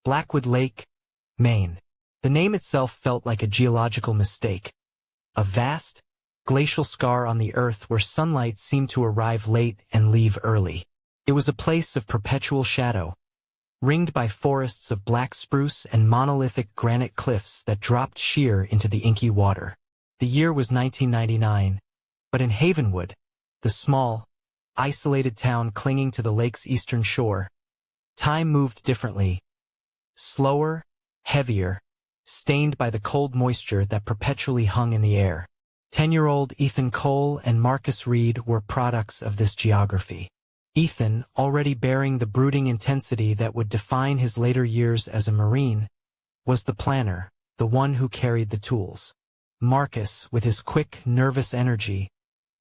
Blackwood Lake, Maine. The name itself felt like a geological mistake. A vast, glacial scar on the earth where sunlight seemed to arrive late and leave early. It was a place of perpetual shadow, ringed by forests of black spruce and monolithic granite cliffs that dropped sheer into the inky water. The year was 1999, but in Havenwood, the small, isolated town clinging to the lake's eastern shore, time moved differently, slower, heavier, stained by the cold moisture that perpetually hung in the air. 10-year-old Ethan Cole and Marcus Reed were products of this geography. Ethan, already bearing the brooding intensity that would define his later years as a Marine, was the planner, the one who carried the tools. Marcus, with his quick, nervous energy,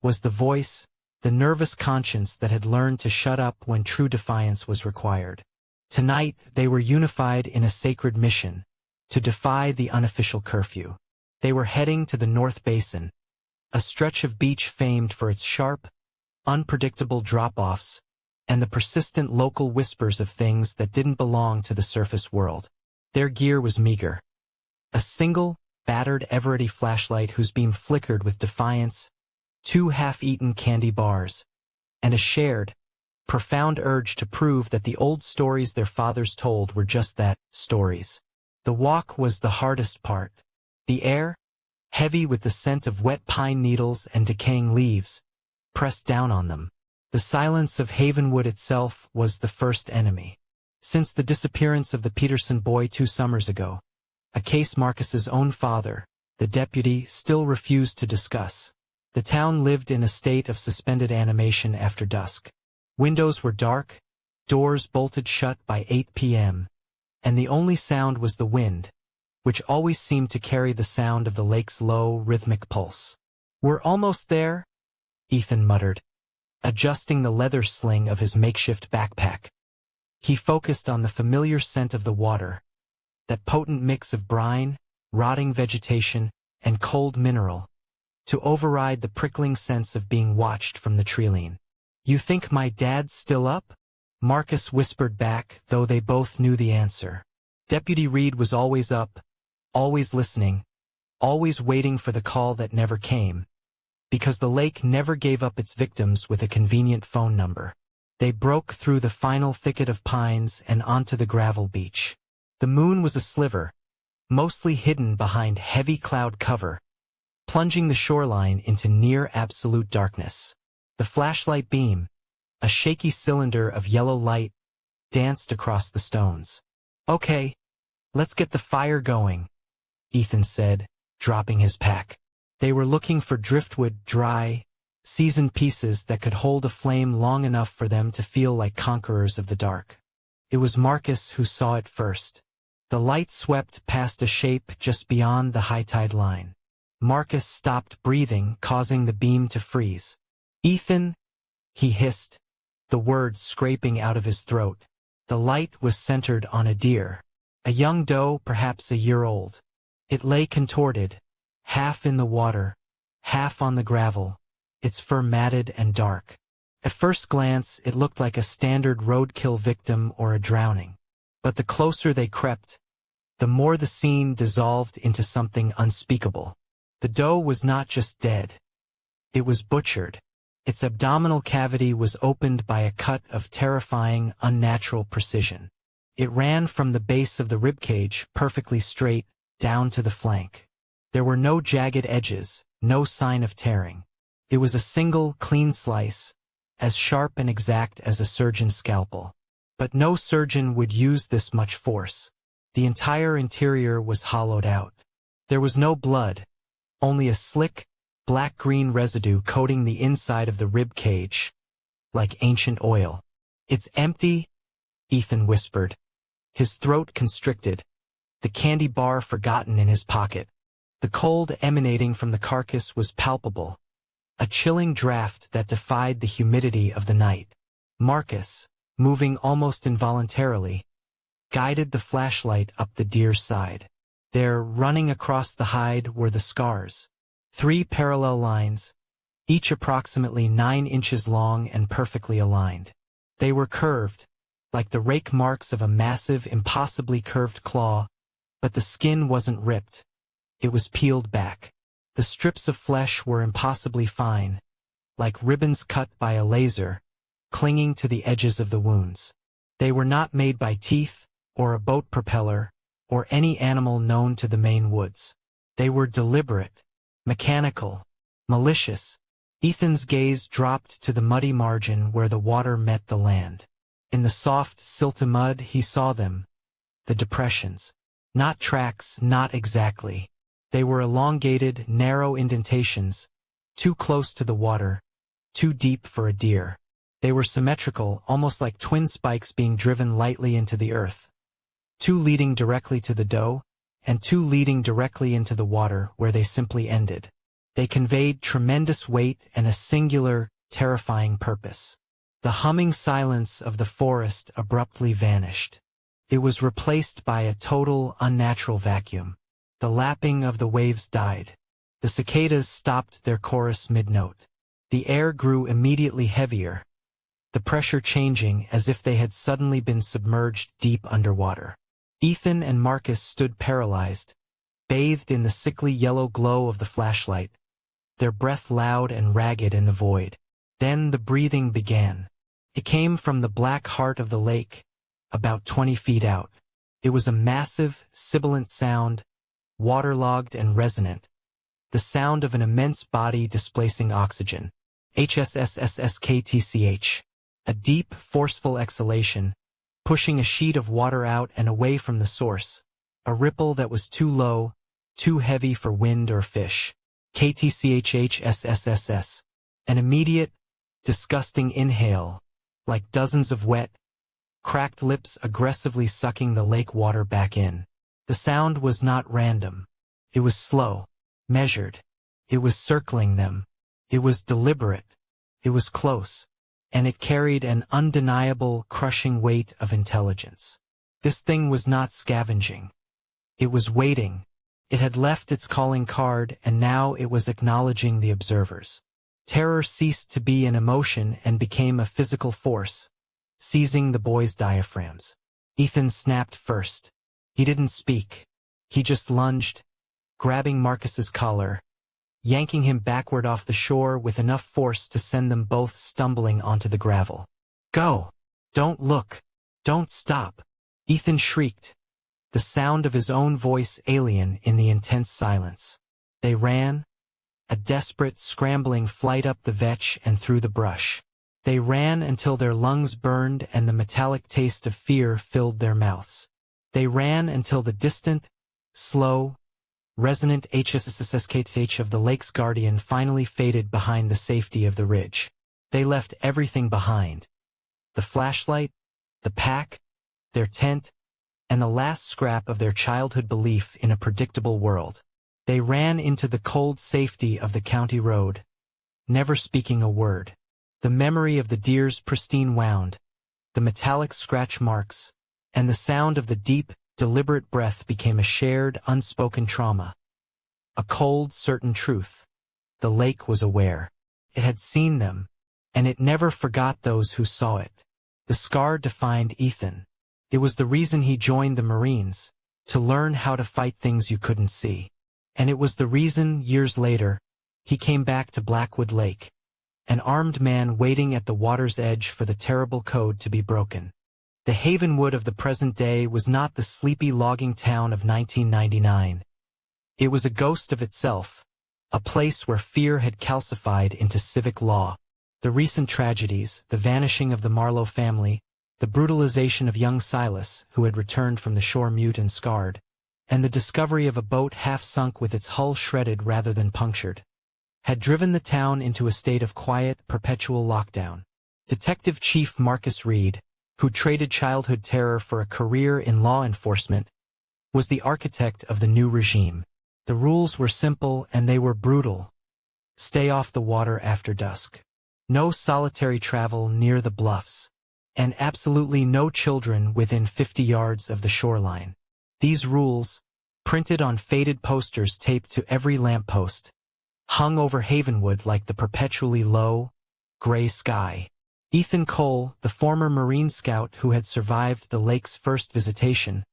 was the voice, the nervous conscience that had learned to shut up when true defiance was required. Tonight, they were unified in a sacred mission, to defy the unofficial curfew. They were heading to the North Basin, a stretch of beach famed for its sharp, unpredictable drop-offs, and the persistent local whispers of things that didn't belong to the surface world. Their gear was meager. A single, battered Eveready flashlight whose beam flickered with defiance, 2 half-eaten candy bars, and a shared, profound urge to prove that the old stories their fathers told were just that, stories. The walk was the hardest part. The air, heavy with the scent of wet pine needles and decaying leaves, pressed down on them. The silence of Havenwood itself was the first enemy. Since the disappearance of the Peterson boy 2 summers ago, a case Marcus's own father, the deputy, still refused to discuss, the town lived in a state of suspended animation after dusk. Windows were dark, doors bolted shut by 8 p.m., and the only sound was the wind, which always seemed to carry the sound of the lake's low, rhythmic pulse. "We're almost there," Ethan muttered, adjusting the leather sling of his makeshift backpack. He focused on the familiar scent of the water, that potent mix of brine, rotting vegetation, and cold mineral, to override the prickling sense of being watched from the treeline. "You think my dad's still up?" Marcus whispered back, though they both knew the answer. Deputy Reed was always up, always listening, always waiting for the call that never came, because the lake never gave up its victims with a convenient phone number. They broke through the final thicket of pines and onto the gravel beach. The moon was a sliver, mostly hidden behind heavy cloud cover, plunging the shoreline into near absolute darkness. The flashlight beam, a shaky cylinder of yellow light, danced across the stones. "Okay, let's get the fire going," Ethan said, dropping his pack. They were looking for driftwood, dry, seasoned pieces that could hold a flame long enough for them to feel like conquerors of the dark. It was Marcus who saw it first. The light swept past a shape just beyond the high tide line. Marcus stopped breathing, causing the beam to freeze. "Ethan," he hissed, the words scraping out of his throat. The light was centered on a deer, a young doe perhaps a year old. It lay contorted, half in the water, half on the gravel, its fur matted and dark. At first glance it looked like a standard roadkill victim or a drowning. But the closer they crept, the more the scene dissolved into something unspeakable. The doe was not just dead. It was butchered. Its abdominal cavity was opened by a cut of terrifying, unnatural precision. It ran from the base of the ribcage, perfectly straight, down to the flank. There were no jagged edges, no sign of tearing. It was a single, clean slice, as sharp and exact as a surgeon's scalpel. But no surgeon would use this much force. The entire interior was hollowed out. There was no blood, only a slick, black-green residue coating the inside of the rib cage, like ancient oil. "It's empty," Ethan whispered, his throat constricted, the candy bar forgotten in his pocket. The cold emanating from the carcass was palpable, a chilling draft that defied the humidity of the night. Marcus, moving almost involuntarily, guided the flashlight up the deer's side. There, running across the hide, were the scars. 3 parallel lines, each approximately 9 inches long and perfectly aligned. They were curved, like the rake marks of a massive, impossibly curved claw, but the skin wasn't ripped. It was peeled back. The strips of flesh were impossibly fine, like ribbons cut by a laser, clinging to the edges of the wounds. They were not made by teeth, or a boat propeller, or any animal known to the Maine woods. They were deliberate, mechanical, malicious. Ethan's gaze dropped to the muddy margin where the water met the land. In the soft, silty mud he saw them, the depressions. Not tracks, not exactly. They were elongated, narrow indentations, too close to the water, too deep for a deer. They were symmetrical, almost like twin spikes being driven lightly into the earth. Two leading directly to the doe, and two leading directly into the water where they simply ended. They conveyed tremendous weight and a singular, terrifying purpose. The humming silence of the forest abruptly vanished. It was replaced by a total, unnatural vacuum. The lapping of the waves died. The cicadas stopped their chorus mid-note. The air grew immediately heavier, the pressure changing as if they had suddenly been submerged deep underwater. Ethan and Marcus stood paralyzed, bathed in the sickly yellow glow of the flashlight, their breath loud and ragged in the void. Then the breathing began. It came from the black heart of the lake, about 20 feet out. It was a massive, sibilant sound, waterlogged and resonant, the sound of an immense body displacing oxygen. HSSSSKTCH. A deep, forceful exhalation, pushing a sheet of water out and away from the source, a ripple that was too low, too heavy for wind or fish. KTCHHSSSS. An immediate, disgusting inhale, like dozens of wet, cracked lips aggressively sucking the lake water back in. The sound was not random. It was slow, measured. It was circling them. It was deliberate. It was close. And it carried an undeniable, crushing weight of intelligence. This thing was not scavenging. It was waiting. It had left its calling card, and now it was acknowledging the observers. Terror ceased to be an emotion and became a physical force, seizing the boys' diaphragms. Ethan snapped first. He didn't speak. He just lunged, grabbing Marcus's collar, yanking him backward off the shore with enough force to send them both stumbling onto the gravel. "Go! Don't look! Don't stop!" Ethan shrieked, the sound of his own voice alien in the intense silence. They ran, a desperate, scrambling flight up the vetch and through the brush. They ran until their lungs burned and the metallic taste of fear filled their mouths. They ran until the distant, slow, resonant HSSSKTH of the lake's guardian finally faded behind the safety of the ridge. They left everything behind. The flashlight, the pack, their tent, and the last scrap of their childhood belief in a predictable world. They ran into the cold safety of the county road, never speaking a word. The memory of the deer's pristine wound, the metallic scratch marks, and the sound of the deep, deliberate breath became a shared, unspoken trauma. A cold, certain truth. The lake was aware. It had seen them, and it never forgot those who saw it. The scar defined Ethan. It was the reason he joined the Marines, to learn how to fight things you couldn't see. And it was the reason, years later, he came back to Blackwood Lake, an armed man waiting at the water's edge for the terrible code to be broken. The Havenwood of the present day was not the sleepy logging town of 1999. It was a ghost of itself, a place where fear had calcified into civic law. The recent tragedies, the vanishing of the Marlowe family, the brutalization of young Silas, who had returned from the shore mute and scarred, and the discovery of a boat half sunk with its hull shredded rather than punctured, had driven the town into a state of quiet, perpetual lockdown. Detective Chief Marcus Reed, who traded childhood terror for a career in law enforcement, was the architect of the new regime. The rules were simple and they were brutal. Stay off the water after dusk. No solitary travel near the bluffs. And absolutely no children within 50 yards of the shoreline. These rules, printed on faded posters taped to every lamppost, hung over Havenwood like the perpetually low, gray sky. Ethan Cole, the former Marine scout who had survived the lake's first visitation,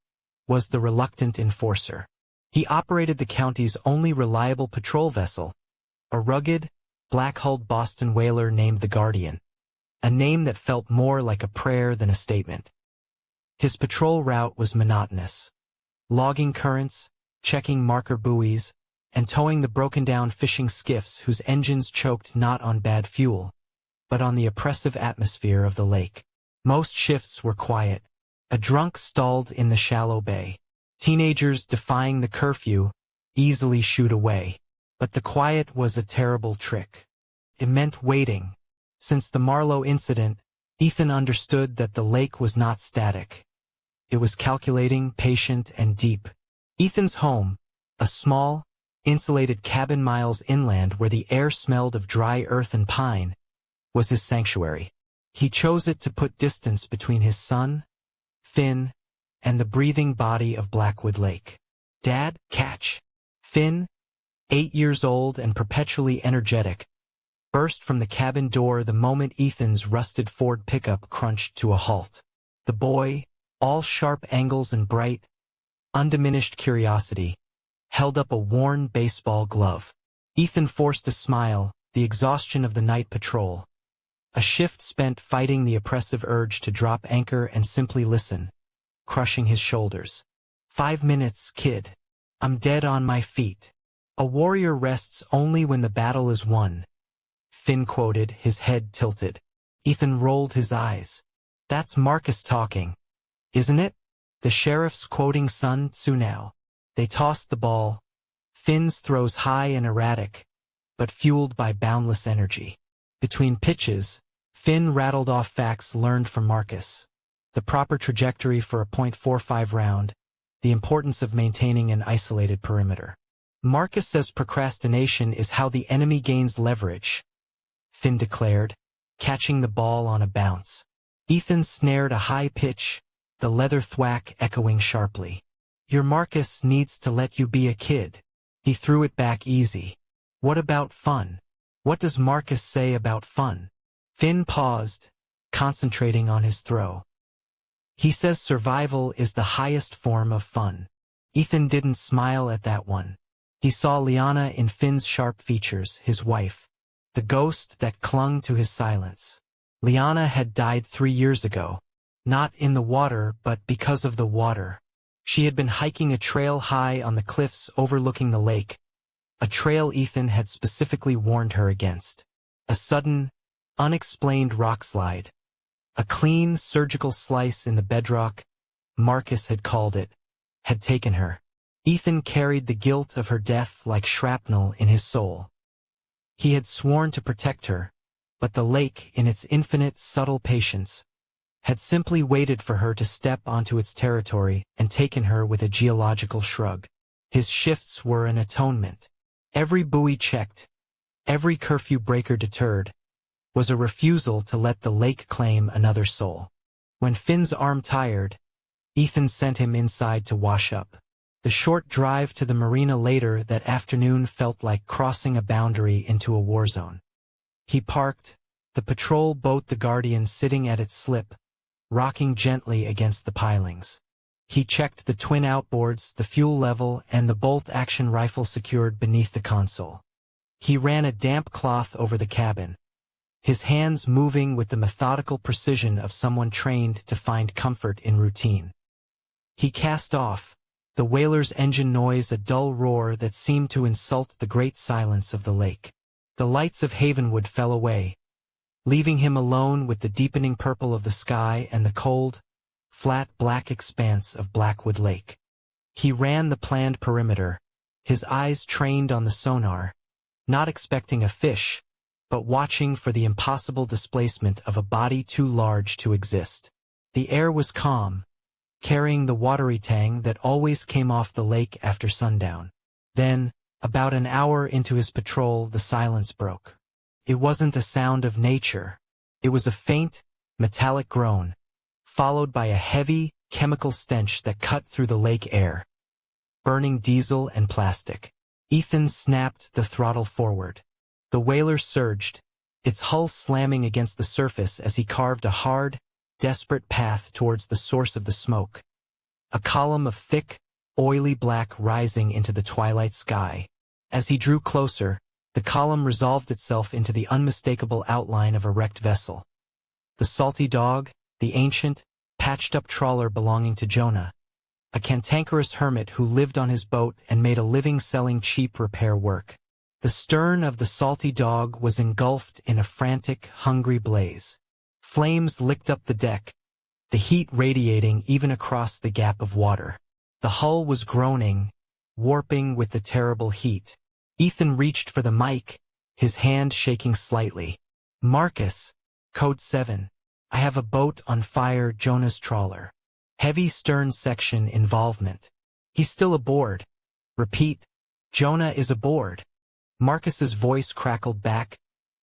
was the reluctant enforcer. He operated the county's only reliable patrol vessel, a rugged, black-hulled Boston whaler named the Guardian, a name that felt more like a prayer than a statement. His patrol route was monotonous, logging currents, checking marker buoys, and towing the broken-down fishing skiffs whose engines choked not on bad fuel, but on the oppressive atmosphere of the lake. Most shifts were quiet. A drunk stalled in the shallow bay. Teenagers defying the curfew easily shooed away. But the quiet was a terrible trick. It meant waiting. Since the Marlowe incident, Ethan understood that the lake was not static. It was calculating, patient, and deep. Ethan's home, a small, insulated cabin miles inland where the air smelled of dry earth and pine, was his sanctuary. He chose it to put distance between his son, Finn, and the breathing body of Blackwood Lake. "Dad, catch!" Finn, 8 years old and perpetually energetic, burst from the cabin door the moment Ethan's rusted Ford pickup crunched to a halt. The boy, all sharp angles and bright, undiminished curiosity, held up a worn baseball glove. Ethan forced a smile, the exhaustion of the night patrol. A shift spent fighting the oppressive urge to drop anchor and simply listen, crushing his shoulders. 5 minutes, kid. I'm dead on my feet. A warrior rests only when the battle is won, Finn quoted, his head tilted. Ethan rolled his eyes. That's Marcus talking, isn't it? The sheriff's quoting Sun Tzu now. They tossed the ball. Finn's throws high and erratic, but fueled by boundless energy. Between pitches, Finn rattled off facts learned from Marcus. The proper trajectory for a .45 round, the importance of maintaining an isolated perimeter. Marcus says procrastination is how the enemy gains leverage, Finn declared, catching the ball on a bounce. Ethan snared a high pitch, the leather thwack echoing sharply. Your Marcus needs to let you be a kid. He threw it back easy. What about fun? What does Marcus say about fun? Finn paused, concentrating on his throw. He says survival is the highest form of fun. Ethan didn't smile at that one. He saw Liana in Finn's sharp features, his wife, the ghost that clung to his silence. Liana had died 3 years ago, not in the water but because of the water. She had been hiking a trail high on the cliffs overlooking the lake, a trail Ethan had specifically warned her against. A sudden, unexplained rockslide. A clean, surgical slice in the bedrock, Marcus had called it, had taken her. Ethan carried the guilt of her death like shrapnel in his soul. He had sworn to protect her, but the lake, in its infinite, subtle patience, had simply waited for her to step onto its territory and taken her with a geological shrug. His shifts were an atonement. Every buoy checked, every curfew breaker deterred, was a refusal to let the lake claim another soul. When Finn's arm tired, Ethan sent him inside to wash up. The short drive to the marina later that afternoon felt like crossing a boundary into a war zone. He parked, the patrol boat the Guardian sitting at its slip, rocking gently against the pilings. He checked the twin outboards, the fuel level, and the bolt-action rifle secured beneath the console. He ran a damp cloth over the cabin, his hands moving with the methodical precision of someone trained to find comfort in routine. He cast off, the whaler's engine noise a dull roar that seemed to insult the great silence of the lake. The lights of Havenwood fell away, leaving him alone with the deepening purple of the sky and the cold, flat black expanse of Blackwood Lake. He ran the planned perimeter, his eyes trained on the sonar, not expecting a fish, but watching for the impossible displacement of a body too large to exist. The air was calm, carrying the watery tang that always came off the lake after sundown. Then, about an hour into his patrol, the silence broke. It wasn't a sound of nature. It was a faint, metallic groan, followed by a heavy, chemical stench that cut through the lake air. Burning diesel and plastic. Ethan snapped the throttle forward. The whaler surged, its hull slamming against the surface as he carved a hard, desperate path towards the source of the smoke. A column of thick, oily black rising into the twilight sky. As he drew closer, the column resolved itself into the unmistakable outline of a wrecked vessel. The salty dog, the ancient, patched-up trawler belonging to Jonah, a cantankerous hermit who lived on his boat and made a living selling cheap repair work. The stern of the salty dog was engulfed in a frantic, hungry blaze. Flames licked up the deck, the heat radiating even across the gap of water. The hull was groaning, warping with the terrible heat. Ethan reached for the mic, his hand shaking slightly. "Marcus, Code 7. I have a boat on fire, Jonah's trawler. Heavy stern section involvement. He's still aboard. Repeat, Jonah is aboard." Marcus's voice crackled back,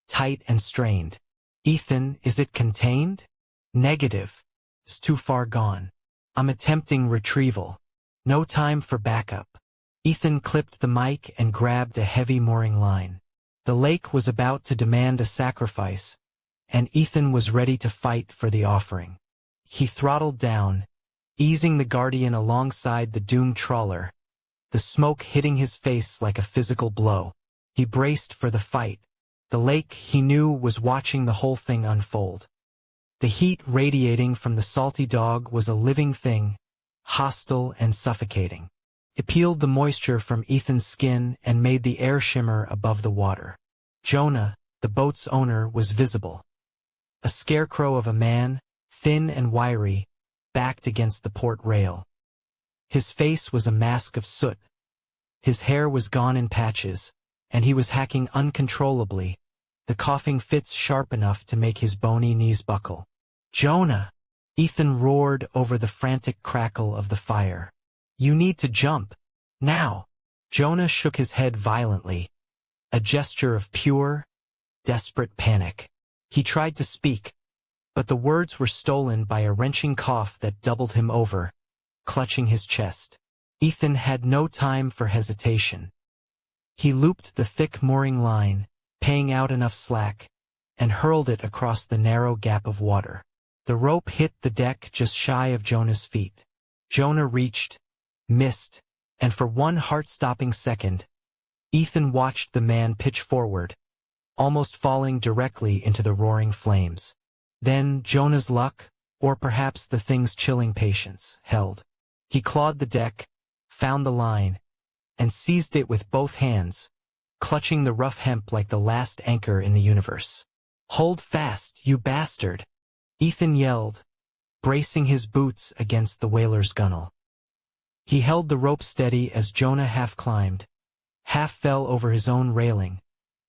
tight and strained. "Ethan, is it contained?" "Negative. It's too far gone. I'm attempting retrieval. No time for backup." Ethan clipped the mic and grabbed a heavy mooring line. The lake was about to demand a sacrifice, and Ethan was ready to fight for the offering. He throttled down, easing the Guardian alongside the doomed trawler, the smoke hitting his face like a physical blow. He braced for the fight. The lake, he knew, was watching the whole thing unfold. The heat radiating from the salty dog was a living thing, hostile and suffocating. It peeled the moisture from Ethan's skin and made the air shimmer above the water. Jonah, the boat's owner, was visible. A scarecrow of a man, thin and wiry, backed against the port rail. His face was a mask of soot. His hair was gone in patches, and he was hacking uncontrollably, the coughing fits sharp enough to make his bony knees buckle. "Jonah!" Ethan roared over the frantic crackle of the fire. "You need to jump. Now!" Jonah shook his head violently, a gesture of pure, desperate panic. He tried to speak, but the words were stolen by a wrenching cough that doubled him over, clutching his chest. Ethan had no time for hesitation. He looped the thick mooring line, paying out enough slack, and hurled it across the narrow gap of water. The rope hit the deck just shy of Jonah's feet. Jonah reached, missed, and for one heart-stopping second, Ethan watched the man pitch forward, almost falling directly into the roaring flames. Then Jonah's luck, or perhaps the thing's chilling patience, held. He clawed the deck, found the line, and seized it with both hands, clutching the rough hemp like the last anchor in the universe. "Hold fast, you bastard!" Ethan yelled, bracing his boots against the whaler's gunwale. He held the rope steady as Jonah half climbed, half fell over his own railing,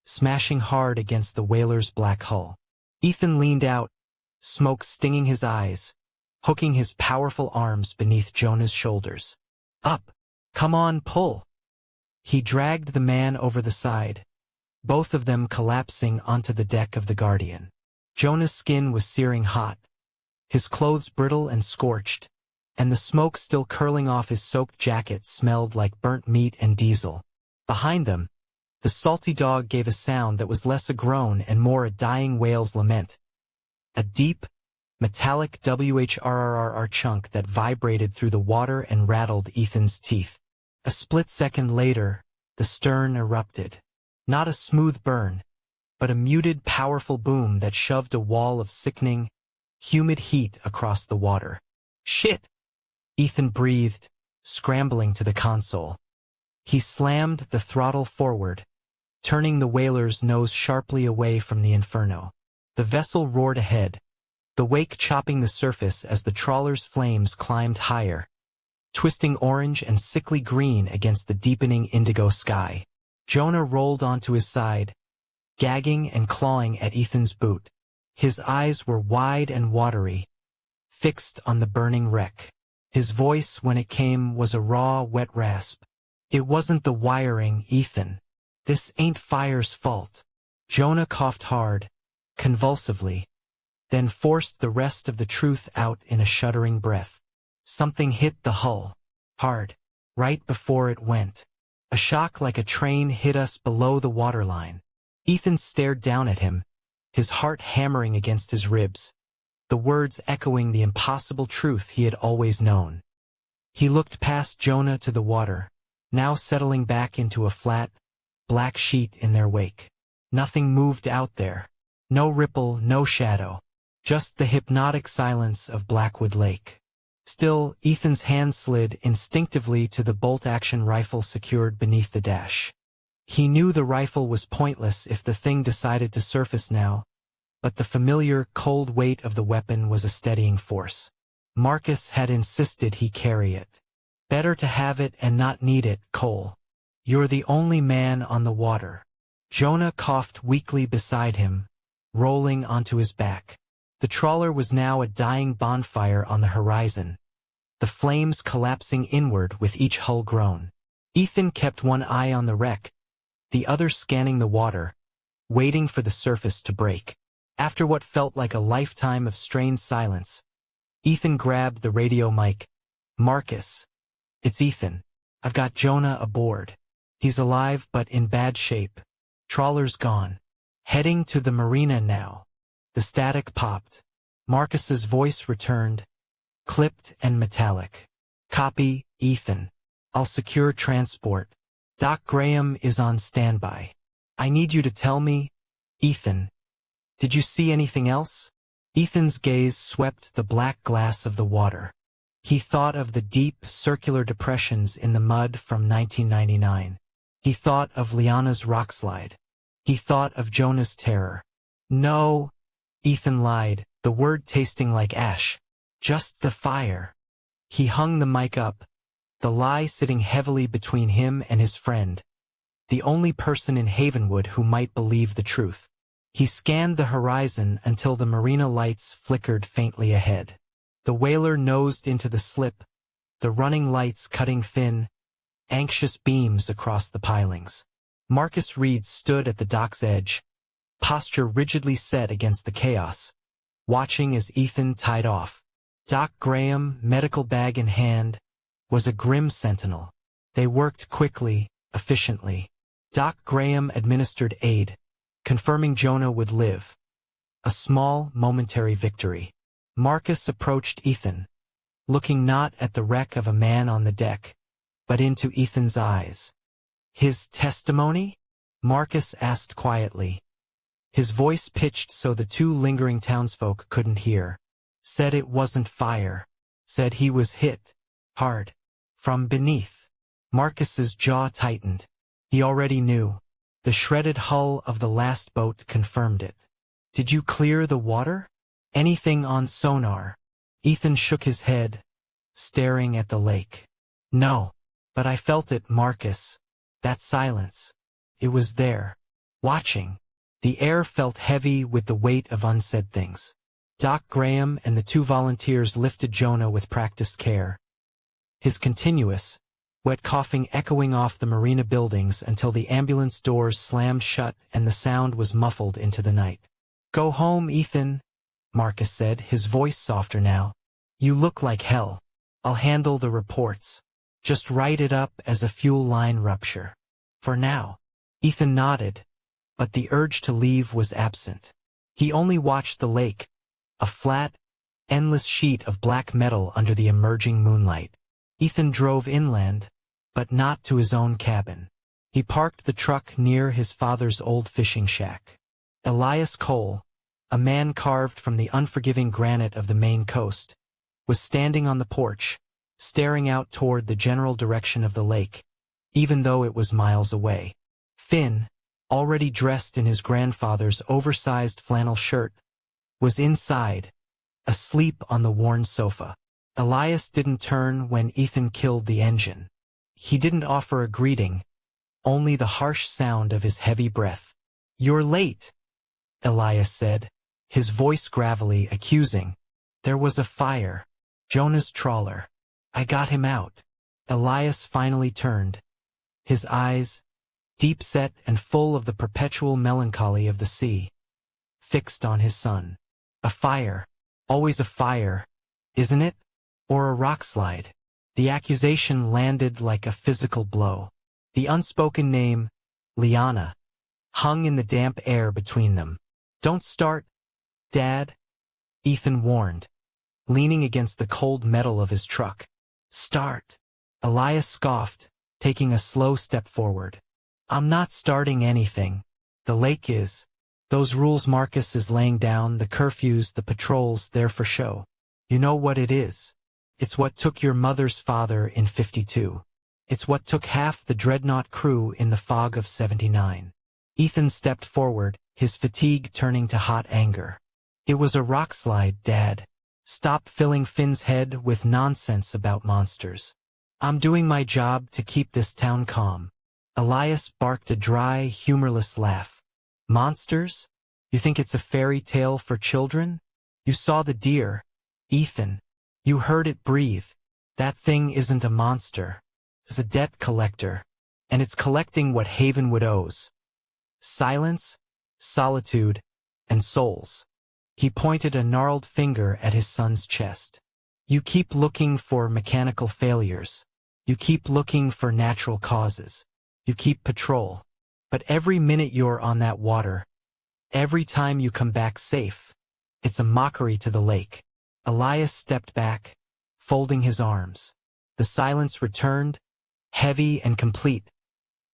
smashing hard against the whaler's black hull. Ethan leaned out, smoke stinging his eyes, hooking his powerful arms beneath Jonah's shoulders. "Up! Come on, pull!" He dragged the man over the side, both of them collapsing onto the deck of the Guardian. Jonah's skin was searing hot, his clothes brittle and scorched, and the smoke still curling off his soaked jacket smelled like burnt meat and diesel. Behind them, the salty dog gave a sound that was less a groan and more a dying whale's lament. A deep, metallic whrrr chunk that vibrated through the water and rattled Ethan's teeth. A split second later, the stern erupted. Not a smooth burn, but a muted, powerful boom that shoved a wall of sickening, humid heat across the water. "Shit!" Ethan breathed, scrambling to the console. He slammed the throttle forward, turning the whaler's nose sharply away from the inferno. The vessel roared ahead, the wake chopping the surface as the trawler's flames climbed higher, twisting orange and sickly green against the deepening indigo sky. Jonah rolled onto his side, gagging and clawing at Ethan's boot. His eyes were wide and watery, fixed on the burning wreck. His voice, when it came, was a raw, wet rasp. "It wasn't the wiring, Ethan. This ain't fire's fault." Jonah coughed hard, convulsively, then forced the rest of the truth out in a shuddering breath. "Something hit the hull. Hard. Right before it went. A shock like a train hit us below the waterline." Ethan stared down at him, his heart hammering against his ribs, the words echoing the impossible truth he had always known. He looked past Jonah to the water, now settling back into a flat, black sheet in their wake. Nothing moved out there. No ripple, no shadow. Just the hypnotic silence of Blackwood Lake. Still, Ethan's hand slid instinctively to the bolt-action rifle secured beneath the dash. He knew the rifle was pointless if the thing decided to surface now, but the familiar, cold weight of the weapon was a steadying force. Marcus had insisted he carry it. Better to have it and not need it, Cole. You're the only man on the water. Jonah coughed weakly beside him, rolling onto his back. The trawler was now a dying bonfire on the horizon, the flames collapsing inward with each hull groan. Ethan kept one eye on the wreck, the other scanning the water, waiting for the surface to break. After what felt like a lifetime of strained silence, Ethan grabbed the radio mic. "Marcus, it's Ethan. I've got Jonah aboard. He's alive but in bad shape. Trawler's gone. Heading to the marina now." The static popped. Marcus's voice returned, clipped and metallic. "Copy, Ethan. I'll secure transport. Doc Graham is on standby. I need you to tell me, Ethan, did you see anything else?" Ethan's gaze swept the black glass of the water. He thought of the deep, circular depressions in the mud from 1999. He thought of Liana's rockslide. He thought of Jonah's terror. "No," Ethan lied, the word tasting like ash. "Just the fire." He hung the mic up, the lie sitting heavily between him and his friend, the only person in Havenwood who might believe the truth. He scanned the horizon until the marina lights flickered faintly ahead. The whaler nosed into the slip, the running lights cutting thin, anxious beams across the pilings. Marcus Reed stood at the dock's edge, posture rigidly set against the chaos, watching as Ethan tied off. Doc Graham, medical bag in hand, was a grim sentinel. They worked quickly, efficiently. Doc Graham administered aid, confirming Jonah would live. A small, momentary victory. Marcus approached Ethan, looking not at the wreck of a man on the deck, but into Ethan's eyes. "His testimony?" Marcus asked quietly. His voice pitched so the two lingering townsfolk couldn't hear. "Said it wasn't fire. Said he was hit. Hard. From beneath." Marcus's jaw tightened. He already knew. The shredded hull of the last boat confirmed it. "Did you clear the water? Anything on sonar?" Ethan shook his head, staring at the lake. "No. But I felt it, Marcus. That silence. It was there. Watching." The air felt heavy with the weight of unsaid things. Doc Graham and the two volunteers lifted Jonah with practiced care. His continuous, wet coughing echoing off the marina buildings until the ambulance doors slammed shut and the sound was muffled into the night. "Go home, Ethan," Marcus said, his voice softer now. "You look like hell. I'll handle the reports. Just write it up as a fuel line rupture. For now." Ethan nodded, but the urge to leave was absent. He only watched the lake, a flat, endless sheet of black metal under the emerging moonlight. Ethan drove inland, but not to his own cabin. He parked the truck near his father's old fishing shack. Elias Cole, a man carved from the unforgiving granite of the Maine coast, was standing on the porch, staring out toward the general direction of the lake, even though it was miles away. Finn, already dressed in his grandfather's oversized flannel shirt, was inside, asleep on the worn sofa. Elias didn't turn when Ethan killed the engine. He didn't offer a greeting, only the harsh sound of his heavy breath. "You're late," Elias said, his voice gravelly, accusing. "There was a fire. Jonah's trawler. I got him out." Elias finally turned, his eyes, deep-set and full of the perpetual melancholy of the sea, fixed on his son. "A fire. Always a fire, isn't it? Or a rockslide?" The accusation landed like a physical blow. The unspoken name, Liana, hung in the damp air between them. Don't start, Dad, Ethan warned, leaning against the cold metal of his truck. Start. Elias scoffed, taking a slow step forward. I'm not starting anything. The lake is. Those rules Marcus is laying down, the curfews, the patrols, they're for show. You know what it is? It's what took your mother's father in 52. It's what took half the dreadnought crew in the fog of 79. Ethan stepped forward, his fatigue turning to hot anger. It was a rockslide, Dad. Stop filling Finn's head with nonsense about monsters. I'm doing my job to keep this town calm. Elias barked a dry, humorless laugh. Monsters? You think it's a fairy tale for children? You saw the deer, Ethan. You heard it breathe. That thing isn't a monster. It's a debt collector. And it's collecting what Havenwood owes. Silence, solitude, and souls. He pointed a gnarled finger at his son's chest. You keep looking for mechanical failures. You keep looking for natural causes. You keep patrol. But every minute you're on that water, every time you come back safe, it's a mockery to the lake. Elias stepped back, folding his arms. The silence returned, heavy and complete,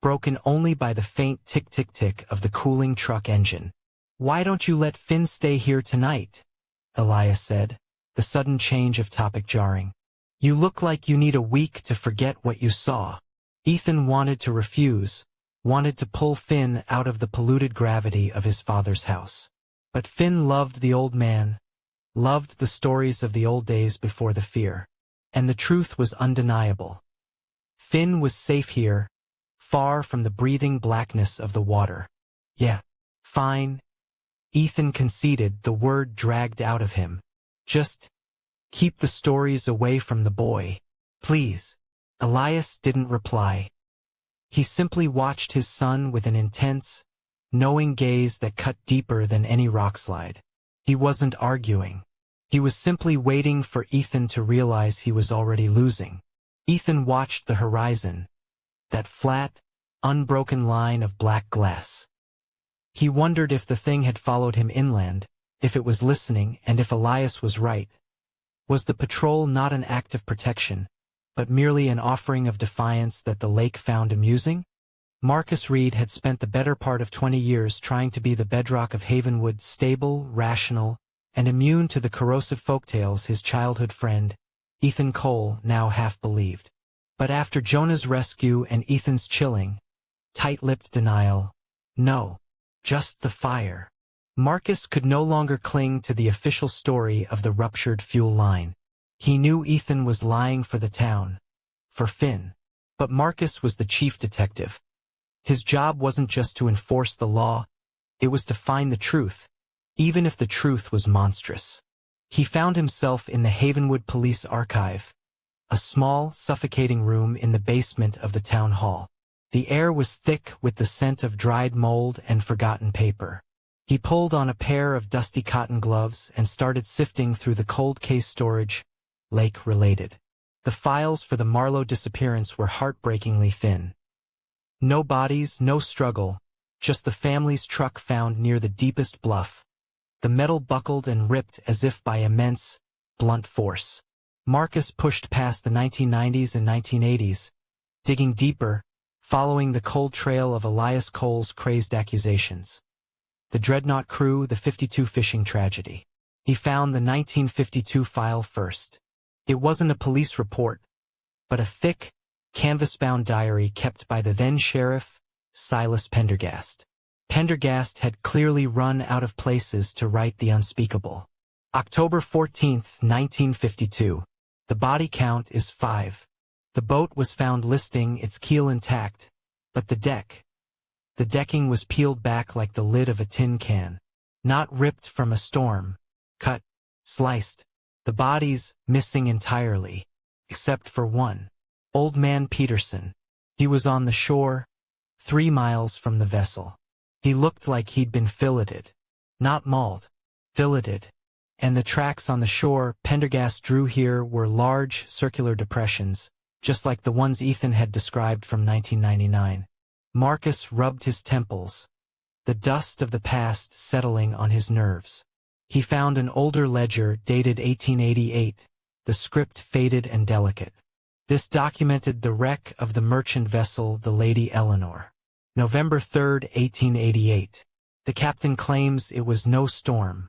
broken only by the faint tick-tick-tick of the cooling truck engine. Why don't you let Finn stay here tonight? Elias said, the sudden change of topic jarring. You look like you need a week to forget what you saw. Ethan wanted to refuse, wanted to pull Finn out of the polluted gravity of his father's house. But Finn loved the old man, loved the stories of the old days before the fear. And the truth was undeniable. Finn was safe here, far from the breathing blackness of the water. Yeah, fine. Ethan conceded, the word dragged out of him. Just keep the stories away from the boy, please. Elias didn't reply. He simply watched his son with an intense, knowing gaze that cut deeper than any rockslide. He wasn't arguing. He was simply waiting for Ethan to realize he was already losing. Ethan watched the horizon, that flat, unbroken line of black glass. He wondered if the thing had followed him inland, if it was listening, and if Elias was right. Was the patrol not an act of protection, but merely an offering of defiance that the lake found amusing? Marcus Reed had spent the better part of 20 years trying to be the bedrock of Havenwood, stable, rational, and immune to the corrosive folktales his childhood friend, Ethan Cole, now half believed. But after Jonah's rescue and Ethan's chilling, tight-lipped denial, no, just the fire. Marcus could no longer cling to the official story of the ruptured fuel line. He knew Ethan was lying for the town, for Finn. But Marcus was the chief detective. His job wasn't just to enforce the law, it was to find the truth, even if the truth was monstrous. He found himself in the Havenwood Police Archive, a small, suffocating room in the basement of the town hall. The air was thick with the scent of dried mold and forgotten paper. He pulled on a pair of dusty cotton gloves and started sifting through the cold case storage, lake-related. The files for the Marlowe disappearance were heartbreakingly thin. No bodies, no struggle, just the family's truck found near the deepest bluff. The metal buckled and ripped as if by immense, blunt force. Marcus pushed past the 1990s and 1980s, digging deeper, following the cold trail of Elias Cole's crazed accusations. The Dreadnought crew, the 52 fishing tragedy. He found the 1952 file first. It wasn't a police report, but a thick, canvas-bound diary kept by the then-sheriff, Silas Pendergast. Pendergast had clearly run out of places to write the unspeakable. October 14, 1952. The body count is 5. The boat was found listing its keel intact, but the decking was peeled back like the lid of a tin can. Not ripped from a storm, cut, sliced. The bodies missing entirely, except for one. Old man Peterson. He was on the shore, 3 miles from the vessel. He looked like he'd been filleted. Not mauled, filleted. And the tracks on the shore Pendergast drew here were large, circular depressions, just like the ones Ethan had described from 1999. Marcus rubbed his temples. the dust of the past settling on his nerves. He found an older ledger dated 1888, the script faded and delicate. This documented the wreck of the merchant vessel the Lady Eleanor. November 3, 1888. The captain claims it was no storm.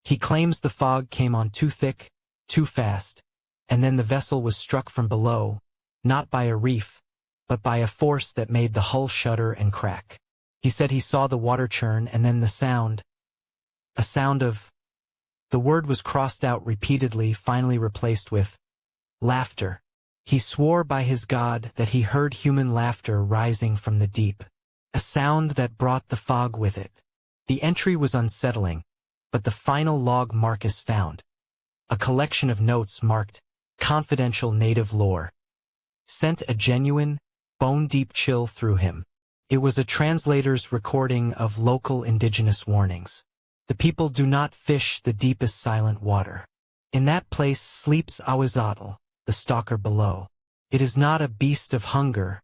He claims the fog came on too thick, too fast, and then the vessel was struck from below, not by a reef, but by a force that made the hull shudder and crack. He said he saw the water churn and then the sound, a sound of... The word was crossed out repeatedly, finally replaced with laughter. He swore by his God that he heard human laughter rising from the deep, a sound that brought the fog with it. The entry was unsettling, but the final log Marcus found, a collection of notes marked confidential native lore, sent a genuine, bone-deep chill through him. It was a translator's recording of local indigenous warnings. The people do not fish the deepest silent water. In that place sleeps Ahuizotl, the Stalker Below. It is not a beast of hunger,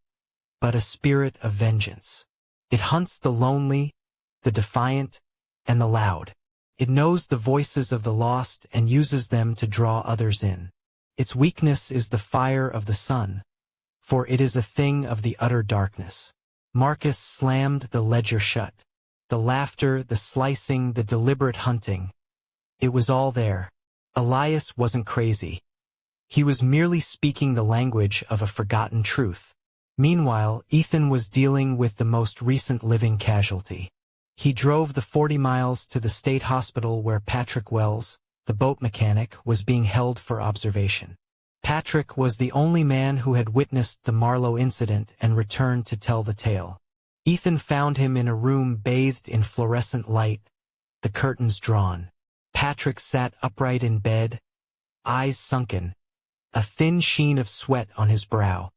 but a spirit of vengeance. It hunts the lonely, the defiant, and the loud. It knows the voices of the lost and uses them to draw others in. Its weakness is the fire of the sun, for it is a thing of the utter darkness. Marcus slammed the ledger shut. The laughter, the slicing, the deliberate hunting. It was all there. Elias wasn't crazy. He was merely speaking the language of a forgotten truth. Meanwhile, Ethan was dealing with the most recent living casualty. He drove the 40 miles to the state hospital where Patrick Wells, the boat mechanic, was being held for observation. Patrick was the only man who had witnessed the Marlowe incident and returned to tell the tale. Ethan found him in a room bathed in fluorescent light, the curtains drawn. Patrick sat upright in bed, eyes sunken, a thin sheen of sweat on his brow.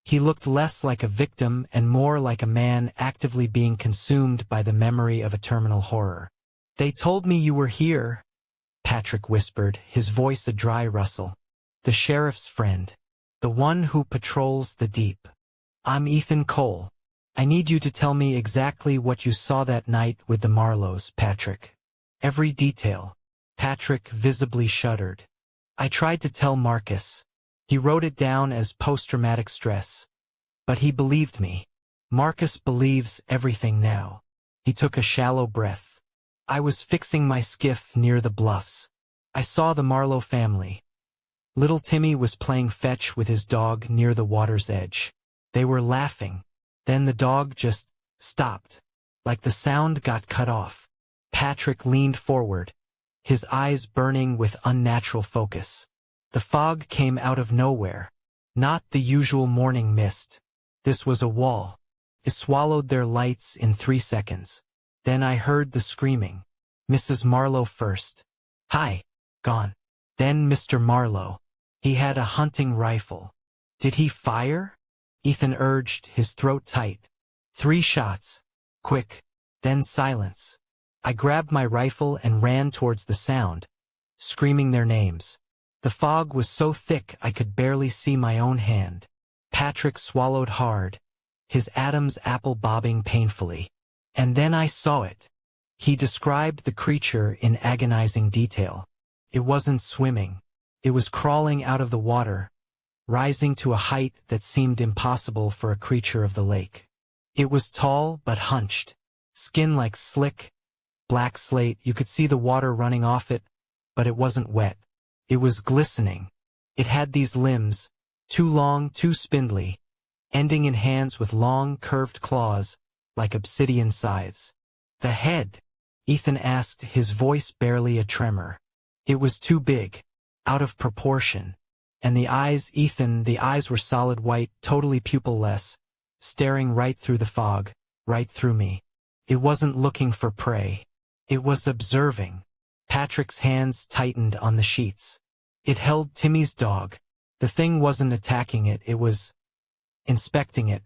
He looked less like a victim and more like a man actively being consumed by the memory of a terminal horror. "They told me you were here," Patrick whispered, his voice a dry rustle. "The sheriff's friend. The one who patrols the deep. I'm Ethan Cole. I need you to tell me exactly what you saw that night with the Marlowes, Patrick. Every detail." Patrick visibly shuddered. "I tried to tell Marcus. He wrote it down as post-traumatic stress. But he believed me. Marcus believes everything now." He took a shallow breath. "I was fixing my skiff near the bluffs. I saw the Marlowe family. Little Timmy was playing fetch with his dog near the water's edge. They were laughing. Then the dog just stopped, like the sound got cut off." Patrick leaned forward, his eyes burning with unnatural focus. The fog came out of nowhere, not the usual morning mist. This was a wall. It swallowed their lights in 3 seconds. Then I heard the screaming. Mrs. Marlowe first. "Hi." Gone. Then Mr. Marlowe. He had a hunting rifle. "Did he fire?" Ethan urged, his throat tight. 3 shots. Quick. Then silence. I grabbed my rifle and ran towards the sound, screaming their names. The fog was so thick I could barely see my own hand. Patrick swallowed hard, his Adam's apple bobbing painfully. And then I saw it. He described the creature in agonizing detail. It wasn't swimming. It was crawling out of the water, rising to a height that seemed impossible for a creature of the lake. It was tall but hunched, skin like slick, black slate. You could see the water running off it, but it wasn't wet. It was glistening. It had these limbs, too long, too spindly, ending in hands with long, curved claws, like obsidian scythes. "The head?" Ethan asked, his voice barely a tremor. "It was too big, out of proportion. And the eyes, Ethan, the eyes were solid white, totally pupilless, staring right through the fog, right through me. It wasn't looking for prey. It was observing." Patrick's hands tightened on the sheets. It held Timmy's dog. The thing wasn't attacking it, it was inspecting it,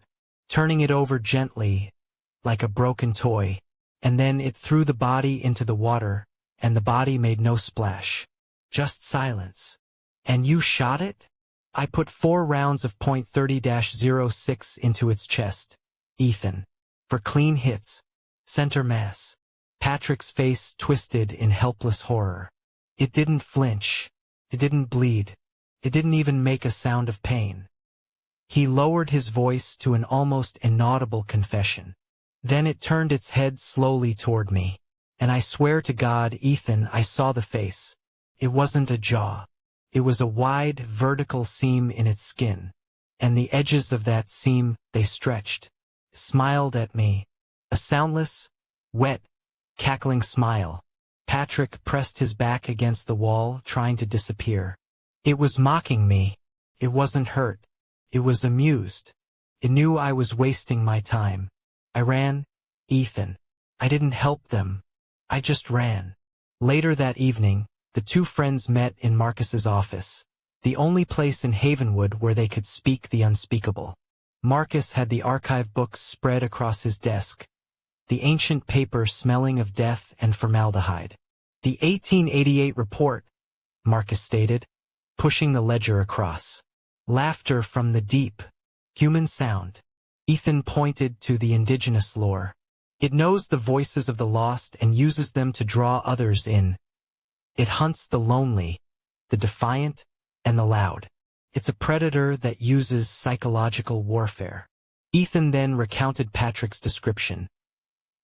turning it over gently, like a broken toy. And then it threw the body into the water, and the body made no splash. Just silence. "And you shot it?" "I put 4 rounds of .30-06 into its chest, Ethan. For clean hits. Center mass. Patrick's face twisted in helpless horror. It didn't flinch. It didn't bleed. It didn't even make a sound of pain. He lowered his voice to an almost inaudible confession. Then it turned its head slowly toward me. And I swear to God, Ethan, I saw the face. It wasn't a jaw. It was a wide, vertical seam in its skin. And the edges of that seam, they stretched, smiled at me. A soundless, wet, cackling smile. Patrick pressed his back against the wall, trying to disappear. It was mocking me. It wasn't hurt. It was amused. It knew I was wasting my time. I ran, Ethan. I didn't help them. I just ran. Later that evening, the two friends met in Marcus's office, the only place in Havenwood where they could speak the unspeakable. Marcus had the archive books spread across his desk, the ancient paper smelling of death and formaldehyde. The 1888 report, Marcus stated, pushing the ledger across. Laughter from the deep. Human sound. Ethan pointed to the Indigenous lore. It knows the voices of the lost and uses them to draw others in. It hunts the lonely, the defiant, and the loud. It's a predator that uses psychological warfare. Ethan then recounted Patrick's description.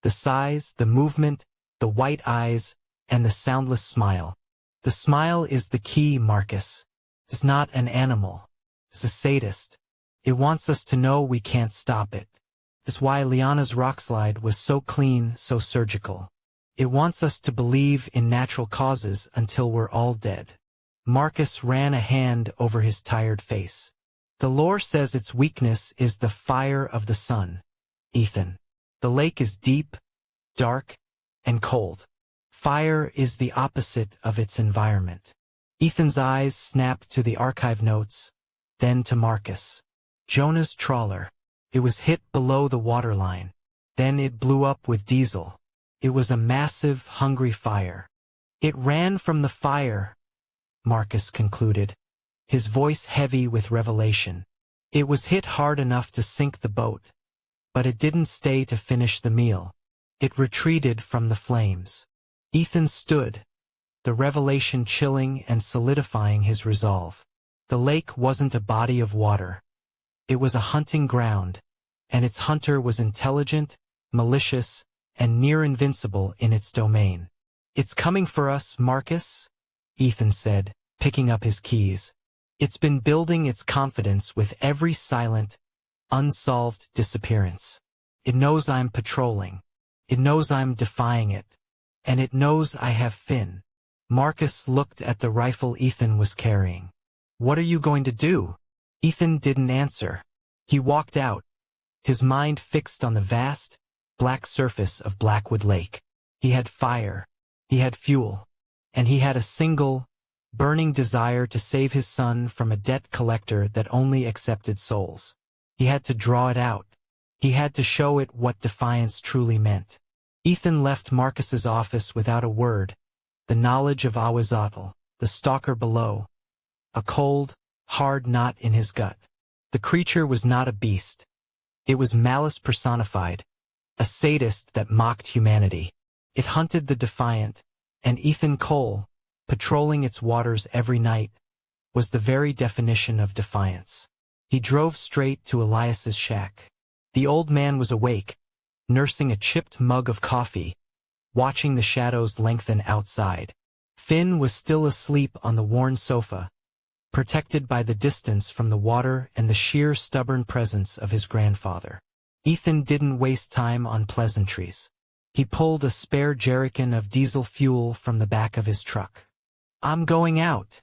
The size, the movement, the white eyes, and the soundless smile. The smile is the key, Marcus. It's not an animal. It's a sadist. It wants us to know we can't stop it. That's why Liana's rockslide was so clean, so surgical. It wants us to believe in natural causes until we're all dead. Marcus ran a hand over his tired face. The lore says its weakness is the fire of the sun. Ethan. The lake is deep, dark, and cold. Fire is the opposite of its environment. Ethan's eyes snapped to the archive notes, then to Marcus. Jonah's trawler. It was hit below the waterline. Then it blew up with diesel. It was a massive, hungry fire. It ran from the fire, Marcus concluded, his voice heavy with revelation. It was hit hard enough to sink the boat, but it didn't stay to finish the meal. It retreated from the flames. Ethan stood, the revelation chilling and solidifying his resolve. The lake wasn't a body of water. It was a hunting ground, and its hunter was intelligent, malicious, and near invincible in its domain. It's coming for us, Marcus, Ethan said, picking up his keys. It's been building its confidence with every silent, unsolved disappearance. It knows I'm patrolling. It knows I'm defying it. And it knows I have Finn. Marcus looked at the rifle Ethan was carrying. What are you going to do? Ethan didn't answer. He walked out, his mind fixed on the vast, black surface of Blackwood Lake. He had fire. He had fuel. And he had a single, burning desire to save his son from a debt collector that only accepted souls. He had to draw it out. He had to show it what defiance truly meant. Ethan left Marcus's office without a word, the knowledge of Ahuizotl, the Stalker Below, a cold, hard knot in his gut. The creature was not a beast. It was malice personified, a sadist that mocked humanity. It hunted the defiant, and Ethan Cole, patrolling its waters every night, was the very definition of defiance. He drove straight to Elias's shack. The old man was awake, nursing a chipped mug of coffee, watching the shadows lengthen outside. Finn was still asleep on the worn sofa, protected by the distance from the water and the sheer stubborn presence of his grandfather. Ethan didn't waste time on pleasantries. He pulled a spare jerrycan of diesel fuel from the back of his truck. I'm going out,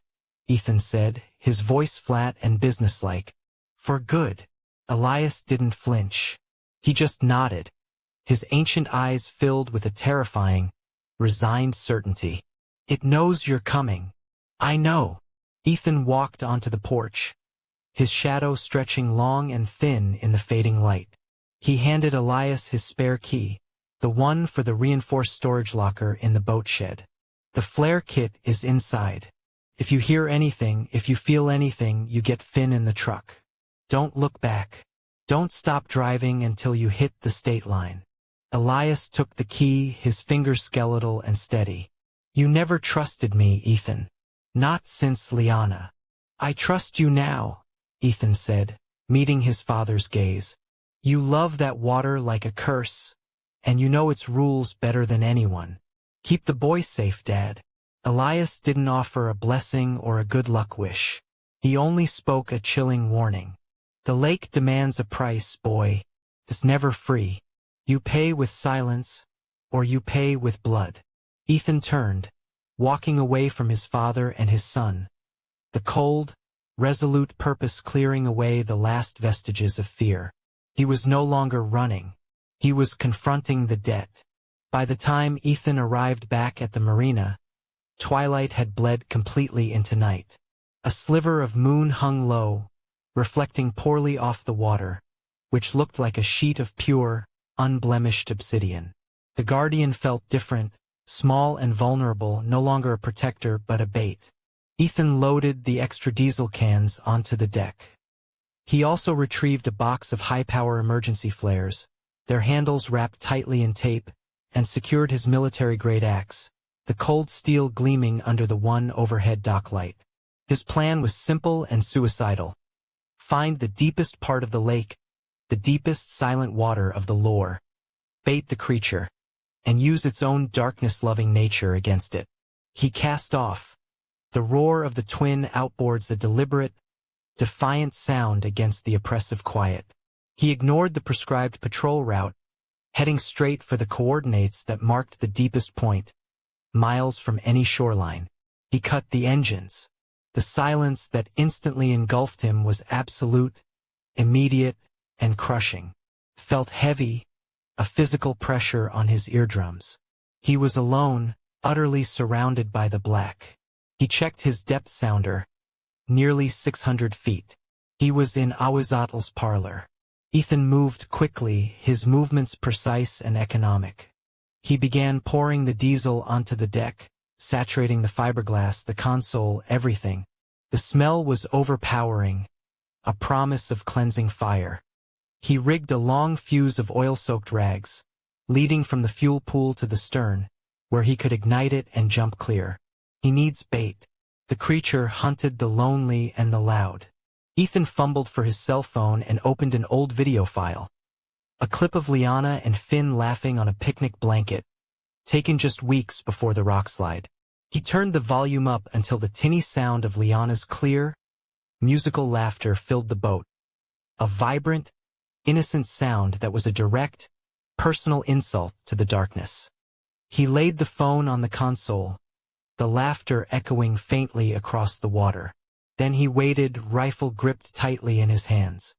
Ethan said, his voice flat and businesslike. For good. Elias didn't flinch. He just nodded, his ancient eyes filled with a terrifying, resigned certainty. It knows you're coming. I know. Ethan walked onto the porch, his shadow stretching long and thin in the fading light. He handed Elias his spare key, the one for the reinforced storage locker in the boat shed. The flare kit is inside. If you hear anything, if you feel anything, you get Finn in the truck. Don't look back. Don't stop driving until you hit the state line. Elias took the key, his fingers skeletal and steady. You never trusted me, Ethan. Not since Liana. I trust you now, Ethan said, meeting his father's gaze. You love that water like a curse, and you know its rules better than anyone. Keep the boy safe, Dad. Elias didn't offer a blessing or a good luck wish. He only spoke a chilling warning. The lake demands a price, boy. It's never free. You pay with silence, or you pay with blood. Ethan turned, walking away from his father and his son. The cold, resolute purpose clearing away the last vestiges of fear. He was no longer running. He was confronting the debt. By the time Ethan arrived back at the marina, twilight had bled completely into night. A sliver of moon hung low, reflecting poorly off the water, which looked like a sheet of pure, unblemished obsidian. The guardian felt different, small and vulnerable, no longer a protector but a bait. Ethan loaded the extra diesel cans onto the deck. He also retrieved a box of high-power emergency flares, their handles wrapped tightly in tape, and secured his military-grade axe, the cold steel gleaming under the one overhead dock light. His plan was simple and suicidal. Find the deepest part of the lake, the deepest silent water of the lore, bait the creature, and use its own darkness-loving nature against it. He cast off. The roar of the twin outboards a deliberate, defiant sound against the oppressive quiet. He ignored the prescribed patrol route, heading straight for the coordinates that marked the deepest point, miles from any shoreline. He cut the engines. The silence that instantly engulfed him was absolute, immediate, and crushing. Felt heavy, a physical pressure on his eardrums. He was alone, utterly surrounded by the black. He checked his depth sounder. Nearly 600 feet. He was in Ahuizotl's parlor. Ethan moved quickly, his movements precise and economic. He began pouring the diesel onto the deck, saturating the fiberglass, the console, everything. The smell was overpowering, a promise of cleansing fire. He rigged a long fuse of oil-soaked rags, leading from the fuel pool to the stern, where he could ignite it and jump clear. He needs bait. The creature hunted the lonely and the loud. Ethan fumbled for his cell phone and opened an old video file. A clip of Liana and Finn laughing on a picnic blanket, taken just weeks before the rockslide. He turned the volume up until the tinny sound of Liana's clear, musical laughter filled the boat. A vibrant, innocent sound that was a direct, personal insult to the darkness. He laid the phone on the console, the laughter echoing faintly across the water. Then he waited, rifle gripped tightly in his hands.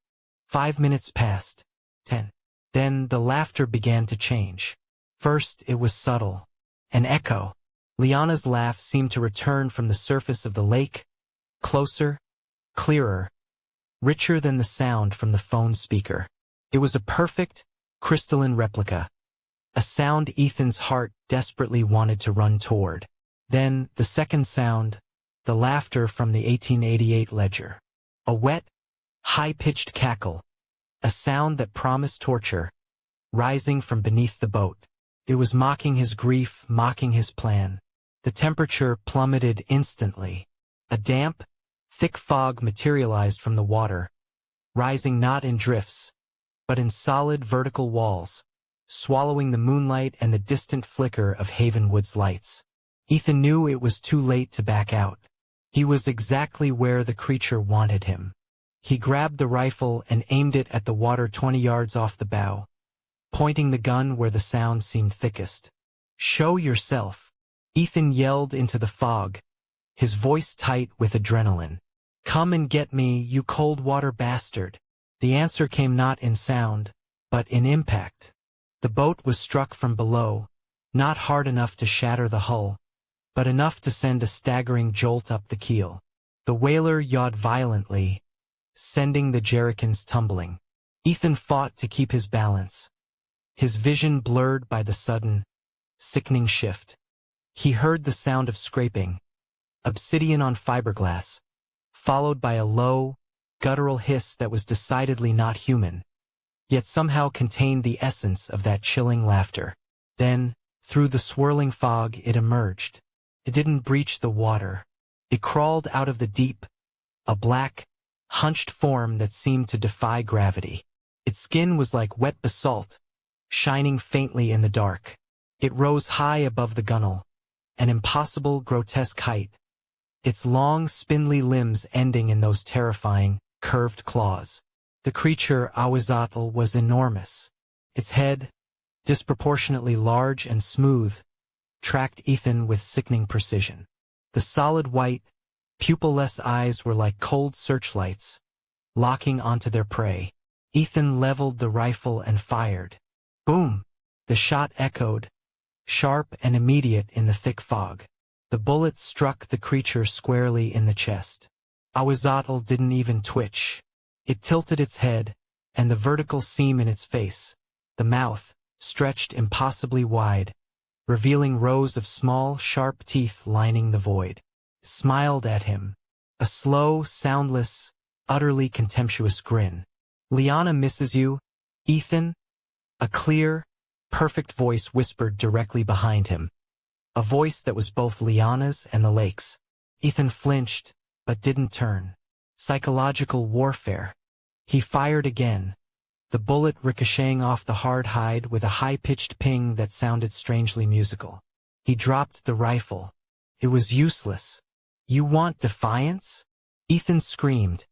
5 minutes passed. 10. Then the laughter began to change. First it was subtle. An echo. Liana's laugh seemed to return from the surface of the lake, closer, clearer, richer than the sound from the phone speaker. It was a perfect, crystalline replica. A sound Ethan's heart desperately wanted to run toward. Then, the second sound, the laughter from the 1888 ledger. A wet, high-pitched cackle. A sound that promised torture, rising from beneath the boat. It was mocking his grief, mocking his plan. The temperature plummeted instantly. A damp, thick fog materialized from the water, rising not in drifts, but in solid vertical walls, swallowing the moonlight and the distant flicker of Havenwood's lights. Ethan knew it was too late to back out. He was exactly where the creature wanted him. He grabbed the rifle and aimed it at the water 20 yards off the bow, pointing the gun where the sound seemed thickest. "Show yourself," Ethan yelled into the fog, his voice tight with adrenaline. "Come and get me, you cold water bastard." The answer came not in sound, but in impact. The boat was struck from below, not hard enough to shatter the hull, but enough to send a staggering jolt up the keel. The whaler yawed violently, sending the jerrycans tumbling. Ethan fought to keep his balance, his vision blurred by the sudden, sickening shift. He heard the sound of scraping, obsidian on fiberglass, followed by a low, guttural hiss that was decidedly not human. yet somehow contained the essence of that chilling laughter. Then, through the swirling fog, it emerged. It didn't breach the water. It crawled out of the deep, a black, hunched form that seemed to defy gravity. Its skin was like wet basalt, shining faintly in the dark. It rose high above the gunwale, an impossible, grotesque height, its long, spindly limbs ending in those terrifying, curved claws. The creature, Ahuizotl, was enormous. Its head, disproportionately large and smooth, tracked Ethan with sickening precision. The solid white, pupil-less eyes were like cold searchlights, locking onto their prey. Ethan leveled the rifle and fired. Boom! The shot echoed, sharp and immediate in the thick fog. The bullet struck the creature squarely in the chest. Ahuizotl didn't even twitch. It tilted its head, and the vertical seam in its face, the mouth, stretched impossibly wide, revealing rows of small, sharp teeth lining the void, smiled at him. A slow, soundless, utterly contemptuous grin. "Liana misses you, Ethan?" A clear, perfect voice whispered directly behind him. A voice that was both Liana's and the lake's. Ethan flinched, but didn't turn. Psychological warfare. He fired again, the bullet ricocheting off the hard hide with a high-pitched ping that sounded strangely musical. He dropped the rifle. It was useless. "You want defiance?" Ethan screamed,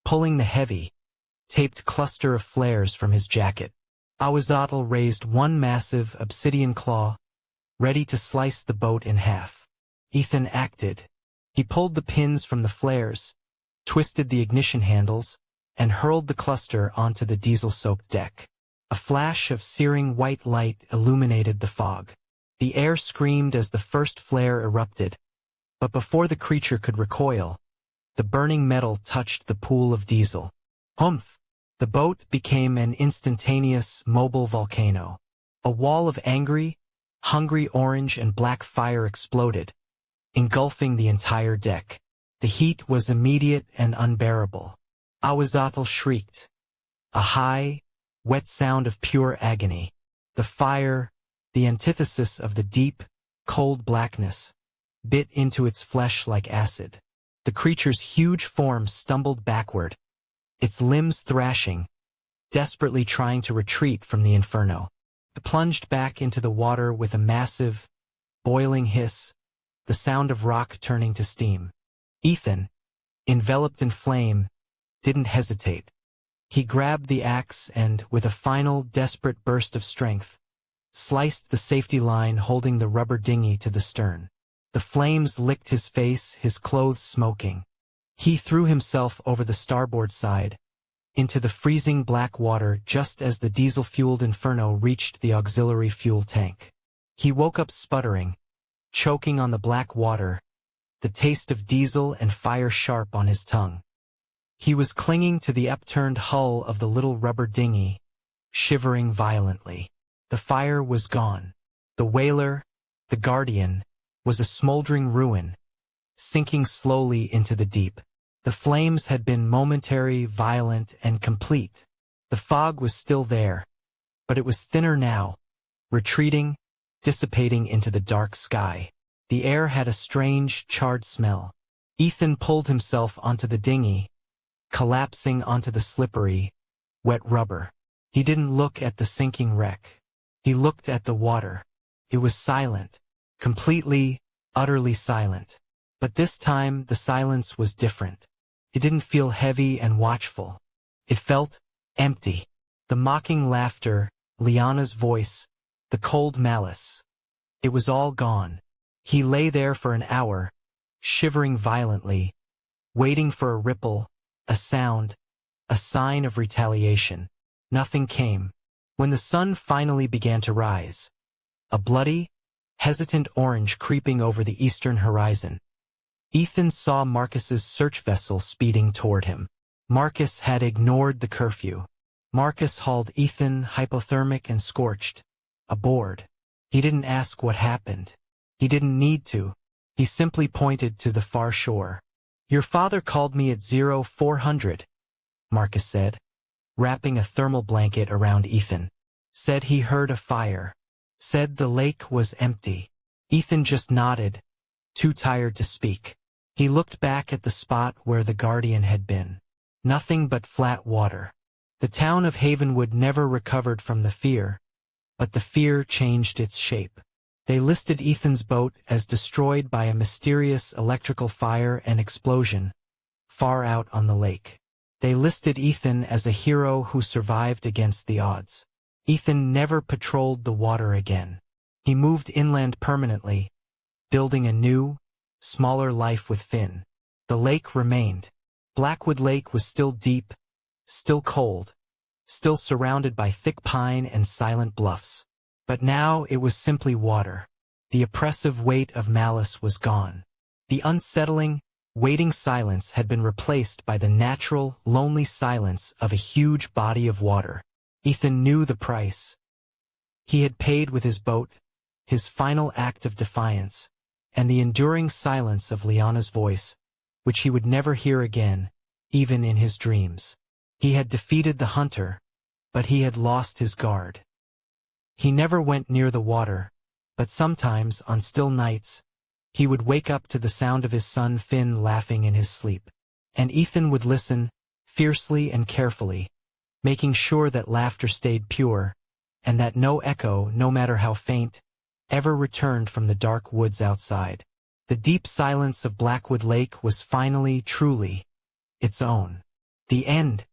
pulling the heavy, taped cluster of flares from his jacket. Ahuizotl raised one massive obsidian claw, ready to slice the boat in half. Ethan acted. He pulled the pins from the flares, twisted the ignition handles, and hurled the cluster onto the diesel-soaked deck. A flash of searing white light illuminated the fog. The air screamed as the first flare erupted, but before the creature could recoil, the burning metal touched the pool of diesel. Humph! The boat became an instantaneous, mobile volcano. A wall of angry, hungry orange and black fire exploded, engulfing the entire deck. The heat was immediate and unbearable. Ahuizotl shrieked, a high, wet sound of pure agony. The fire, the antithesis of the deep, cold blackness, bit into its flesh like acid. The creature's huge form stumbled backward, its limbs thrashing, desperately trying to retreat from the inferno. It plunged back into the water with a massive, boiling hiss, the sound of rock turning to steam. Ethan, enveloped in flame, didn't hesitate. He grabbed the axe and, with a final, desperate burst of strength, sliced the safety line holding the rubber dinghy to the stern. The flames licked his face, his clothes smoking. He threw himself over the starboard side, into the freezing black water just as the diesel-fueled inferno reached the auxiliary fuel tank. He woke up sputtering, choking on the black water, the taste of diesel and fire sharp on his tongue. He was clinging to the upturned hull of the little rubber dinghy, shivering violently. The fire was gone. The whaler, the Guardian, was a smoldering ruin, sinking slowly into the deep. The flames had been momentary, violent, and complete. The fog was still there, but it was thinner now, retreating, dissipating into the dark sky. The air had a strange, charred smell. Ethan pulled himself onto the dinghy, collapsing onto the slippery, wet rubber. He didn't look at the sinking wreck. He looked at the water. It was silent, completely, utterly silent. But this time the silence was different. It didn't feel heavy and watchful. It felt empty. The mocking laughter, Liana's voice, the cold malice. It was all gone. He lay there for an hour, shivering violently, waiting for a ripple, a sound, a sign of retaliation. Nothing came. When the sun finally began to rise, a bloody, hesitant orange creeping over the eastern horizon, Ethan saw Marcus's search vessel speeding toward him. Marcus had ignored the curfew. Marcus hauled Ethan, hypothermic and scorched, aboard. He didn't ask what happened. He didn't need to. He simply pointed to the far shore. "Your father called me at 0400, Marcus said. wrapping a thermal blanket around Ethan. Said he heard a fire. Said the lake was empty. Ethan just nodded, too tired to speak. He looked back at the spot where the guardian had been. Nothing but flat water. The town of Havenwood never recovered from the fear, but the fear changed its shape. They listed Ethan's boat as destroyed by a mysterious electrical fire and explosion, far out on the lake. They listed Ethan as a hero who survived against the odds. Ethan never patrolled the water again. He moved inland permanently, building a new, smaller life with Finn. The lake remained. Blackwood Lake was still deep, still cold, still surrounded by thick pine and silent bluffs. But now it was simply water. The oppressive weight of malice was gone. The unsettling, waiting silence had been replaced by the natural, lonely silence of a huge body of water. Ethan knew the price. He had paid with his boat, his final act of defiance, and the enduring silence of Liana's voice, which he would never hear again, even in his dreams. He had defeated the hunter, but he had lost his guard. He never went near the water, but sometimes, on still nights, he would wake up to the sound of his son Finn laughing in his sleep. And Ethan would listen, fiercely and carefully, making sure that laughter stayed pure, and that no echo, no matter how faint, ever returned from the dark woods outside. The deep silence of Blackwood Lake was finally, truly, its own. The end.